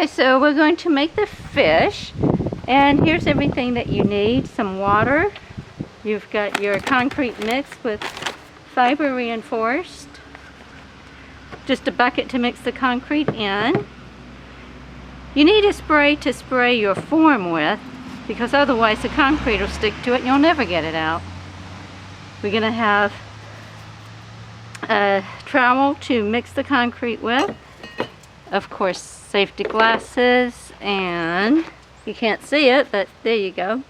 Okay, so we're going to make the fish, and here's everything that you need. Some water. You've got your concrete mix with fiber reinforced. Just a bucket to mix the concrete in. You need a spray to spray your form with, because otherwise the concrete will stick to it and you'll never get it out. We're going to have a trowel to mix the concrete with. Of course, safety glasses, and you can't see it, but there you go.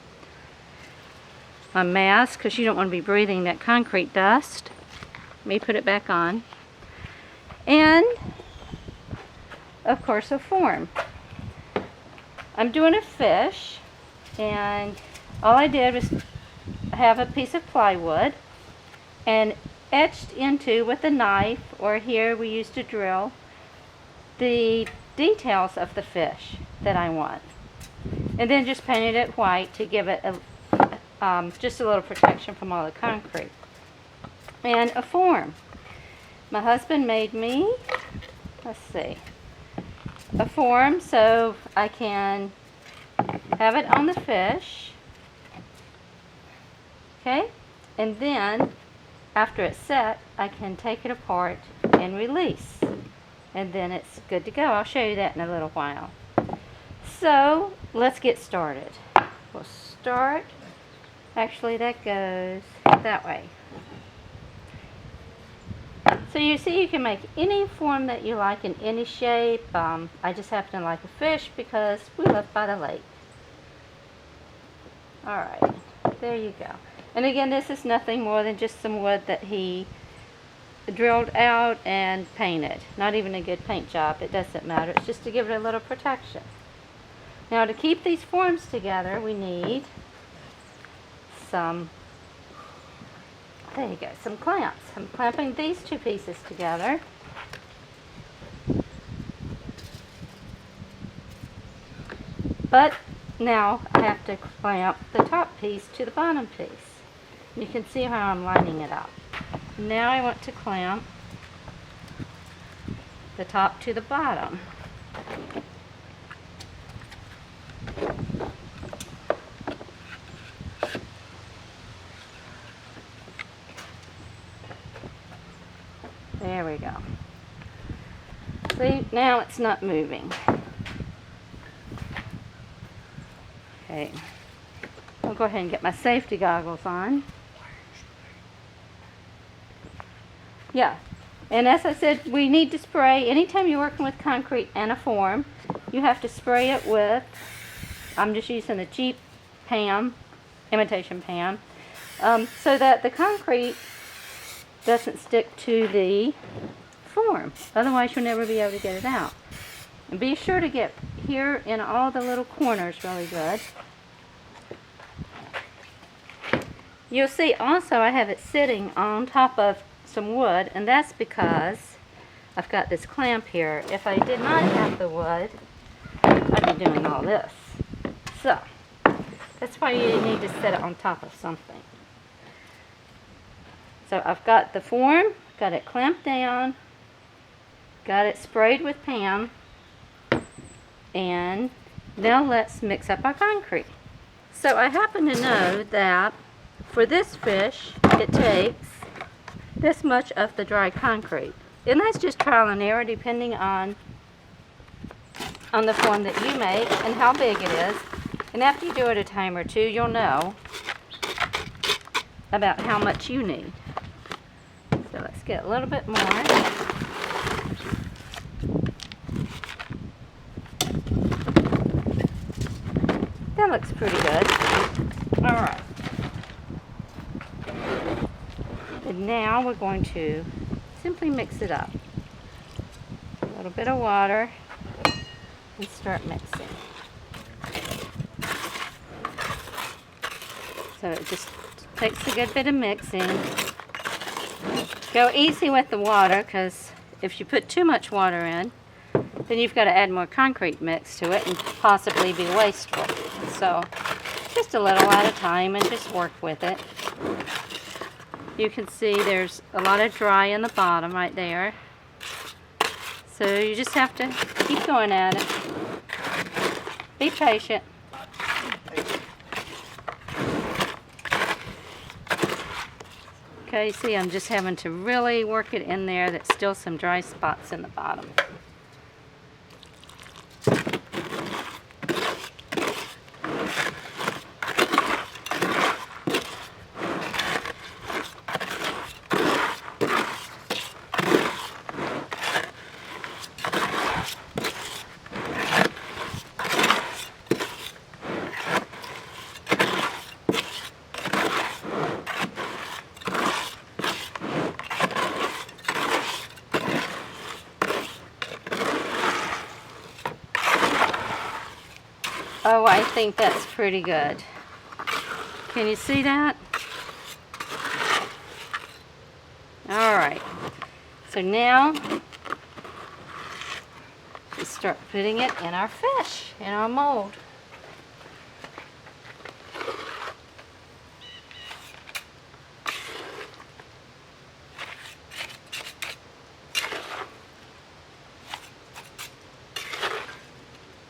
A mask, because you don't want to be breathing that concrete dust. Let me put it back on. And, of course, a form. I'm doing a fish, and all I did was have a piece of plywood and etched into with a knife, or here we used a drill, the details of the fish that I want, and then just painted it white to give it just a little protection from all the concrete. And a form. My husband made me, let's see, a form so I can have it on the fish, okay, and then after it's set I can take it apart and release. And then it's good to go. I'll show you that in a little while. So, let's get started. We'll start, actually that goes that way. So you see you can make any form that you like in any shape. I just happen to like a fish because we live by the lake. Alright, there you go. And again, this is nothing more than just some wood that he drilled out and painted. Not even a good paint job, it doesn't matter. It's just to give it a little protection. Now to keep these forms together, we need some, there you go, some clamps. I'm clamping these two pieces together. But now I have to clamp the top piece to the bottom piece. You can see how I'm lining it up. Now I want to clamp the top to the bottom. There we go. See, now it's not moving. Okay, I'll go ahead and get my safety goggles on. Yeah, and as I said, we need to spray, anytime you're working with concrete and a form, you have to spray it with, I'm just using the cheap Pam, imitation Pam, so that the concrete doesn't stick to the form. Otherwise you'll never be able to get it out. And be sure to get here in all the little corners really good. You'll see also I have it sitting on top of some wood, and that's because I've got this clamp here. If I did not have the wood, I'd be doing all this. So, that's why you need to set it on top of something. So I've got the form, got it clamped down, got it sprayed with Pam, and now let's mix up our concrete. So I happen to know that for this fish, it takes this much of the dry concrete. And that's just trial and error depending on the form that you make and how big it is. And after you do it a time or two, you'll know about how much you need. So let's get a little bit more. That looks pretty good. Alright. And now we're going to simply mix it up. A little bit of water and start mixing. So it just takes a good bit of mixing. Go easy with the water, because if you put too much water in, then you've got to add more concrete mix to it and possibly be wasteful. So just a little at a time and just work with it. You can see there's a lot of dry in the bottom right there. So you just have to keep going at it. Be patient. Okay, see, I'm just having to really work it in there. There's still some dry spots in the bottom. Oh, I think that's pretty good. Can you see that? All right. So now, we start putting it in our fish, in our mold.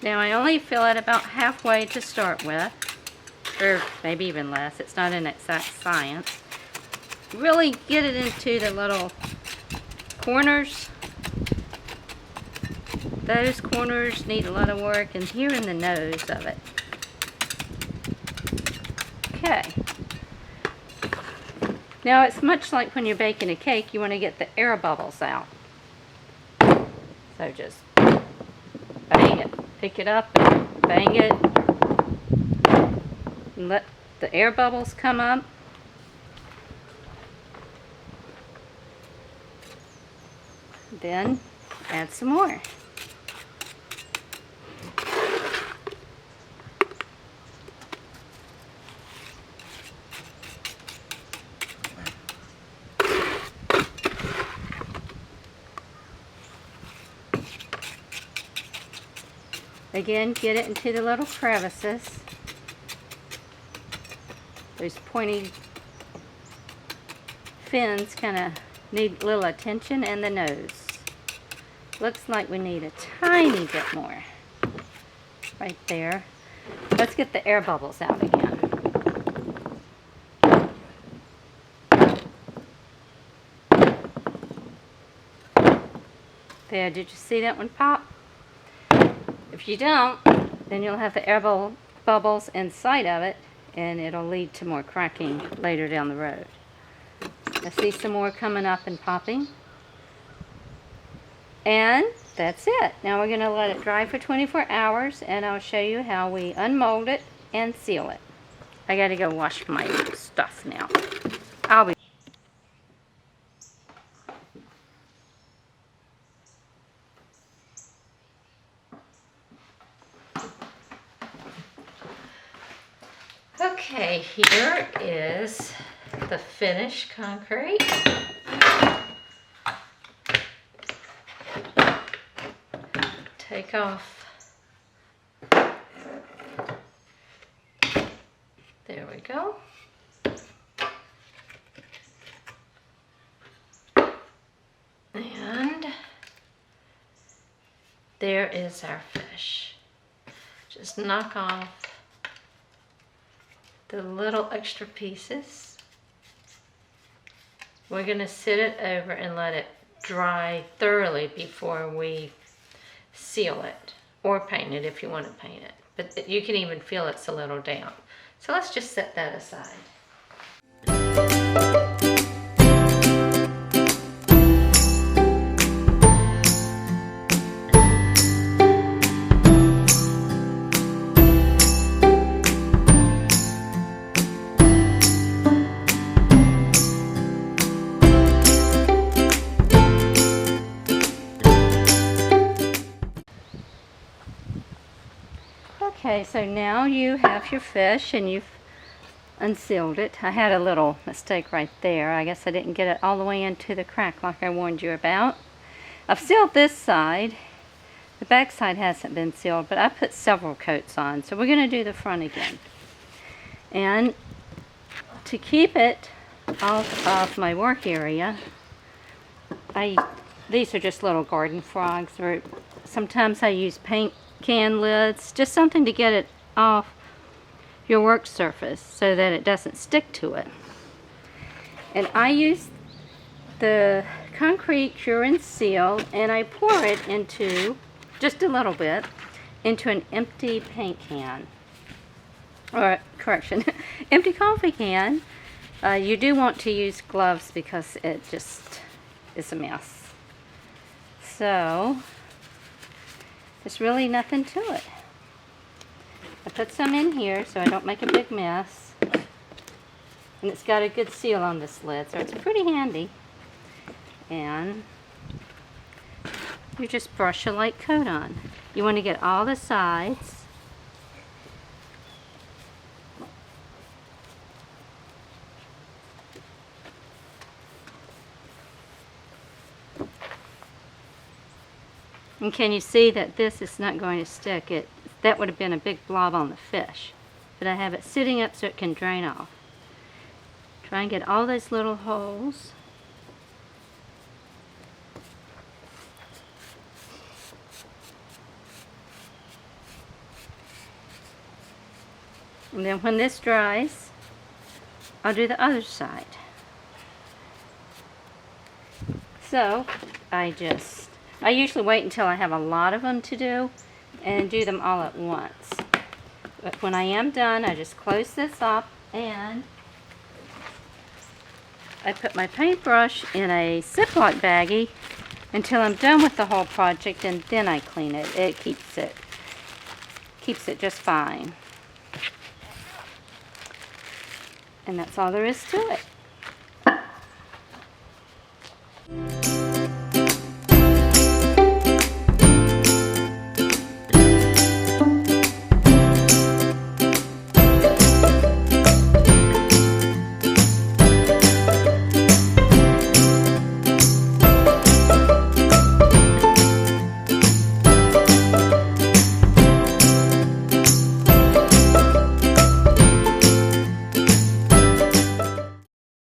Now I only fill it about halfway to start with, or maybe even less. It's not an exact science. Really get it into the little corners. Those corners need a lot of work, and here in the nose of it. Okay. Now it's much like when you're baking a cake, you want to get the air bubbles out. So just bang it. Pick it up and bang it. And let the air bubbles come up. Then add some more. Again, get it into the little crevices. Those pointy fins kind of need a little attention, and the nose. Looks like we need a tiny bit more. Right there. Let's get the air bubbles out again. There, did you see that one pop? If you don't, then you'll have the air bubbles inside of it, and it'll lead to more cracking later down the road. I see some more coming up and popping. And that's it. Now we're going to let it dry for 24 hours, and I'll show you how we unmold it and seal it. I got to go wash my stuff now. I'll be Okay, here is the finished concrete. Take off. There we go. And there is our fish. Just knock off the little extra pieces. We're going to sit it over and let it dry thoroughly before we seal it, or paint it if you want to paint it. But you can even feel it's a little damp. So let's just set that aside. Okay, so now you have your fish and you've unsealed it. I had a little mistake right there. I guess I didn't get it all the way into the crack like I warned you about. I've sealed this side. The back side hasn't been sealed, but I put several coats on. So we're going to do the front again. And to keep it off of my work area, these are just little garden frogs, or sometimes I use paint can lids, just something to get it off your work surface so that it doesn't stick to it. And I use the concrete cure and seal, and I pour it into, just a little bit, into an empty paint can. Or, correction, empty coffee can. You do want to use gloves because it just is a mess. So, there's really nothing to it. I put some in here so I don't make a big mess. And it's got a good seal on this lid, so it's pretty handy. And you just brush a light coat on. You want to get all the sides. And can you see that this is not going to stick? That would have been a big blob on the fish. But I have it sitting up so it can drain off. Try and get all those little holes. And then when this dries, I'll do the other side. So, I usually wait until I have a lot of them to do and do them all at once. But when I am done, I just close this up and I put my paintbrush in a Ziploc baggie until I'm done with the whole project, and then I clean it. It keeps it just fine. And that's all there is to it.